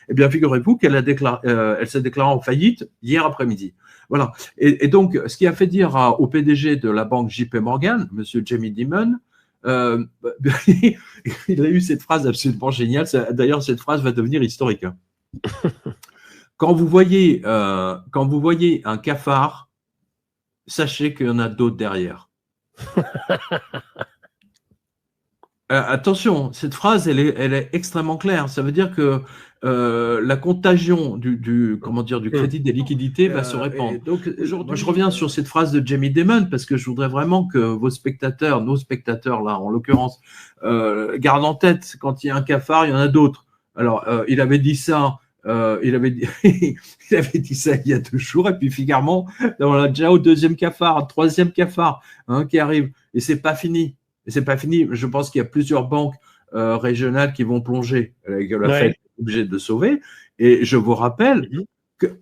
Eh bien, figurez-vous qu'elle elle s'est déclarée en faillite hier après-midi. Voilà. Et donc, ce qui a fait dire au PDG de la banque JP Morgan, monsieur Jamie Dimon, il a eu cette phrase absolument géniale. D'ailleurs, cette phrase va devenir historique. Hein. Quand vous voyez un cafard, sachez qu'il y en a d'autres derrière. Attention, cette phrase, elle est extrêmement claire. Ça veut dire que la contagion du crédit des liquidités va se répandre. Donc, moi, je reviens sur cette phrase de Jamie Dimon parce que je voudrais vraiment que nos spectateurs là, en l'occurrence, gardent en tête quand il y a un cafard, il y en a d'autres. Alors, il avait dit ça. Il avait dit ça il y a 2 jours et puis finalement, on a déjà au 2e cafard, 3e cafard qui arrive et c'est pas fini. Et c'est pas fini. Je pense qu'il y a plusieurs banques régionales qui vont plonger, que la Fed est obligée de sauver. Et je vous rappelle que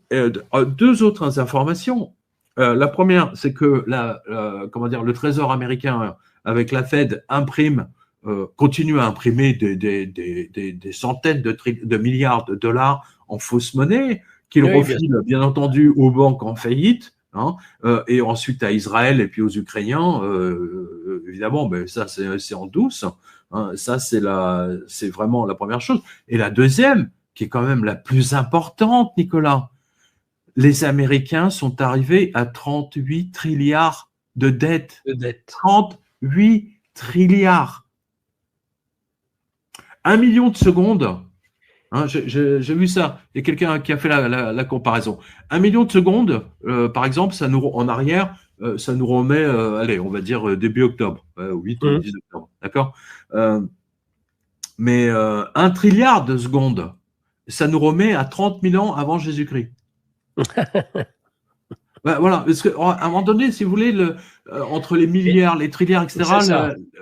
2 autres informations. La première, c'est que le Trésor américain avec la Fed continue à imprimer des centaines de milliards de dollars en fausse monnaie qu'il refile bien entendu aux banques en faillite. Et ensuite à Israël et puis aux Ukrainiens, évidemment, ben ça c'est en douce. Ça c'est vraiment la première chose. Et la deuxième, qui est quand même la plus importante, Nicolas, les Américains sont arrivés à 38 trilliards de dettes. 38 trilliards. 1 million de secondes. J'ai vu ça. Il y a quelqu'un qui a fait la comparaison. 1 million de secondes, par exemple, en arrière, ça nous remet, allez, on va dire début octobre, 8 ou 10 octobre, d'accord. Mais 1 trilliard de secondes, ça nous remet à 30 000 ans avant Jésus-Christ. Voilà, parce qu'à un moment donné, si vous voulez, entre les milliards, les trilliards, etc.,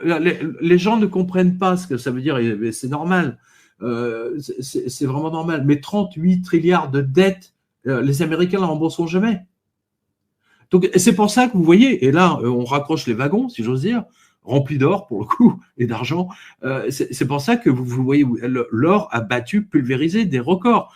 les gens ne comprennent pas ce que ça veut dire, et c'est normal. C'est vraiment normal. Mais 38 trilliards de dettes, les Américains ne la rembourseront jamais. Donc, c'est pour ça que vous voyez, et là, on raccroche les wagons, si j'ose dire, remplis d'or pour le coup, et d'argent. C'est pour ça que vous voyez, l'or a battu, pulvérisé des records.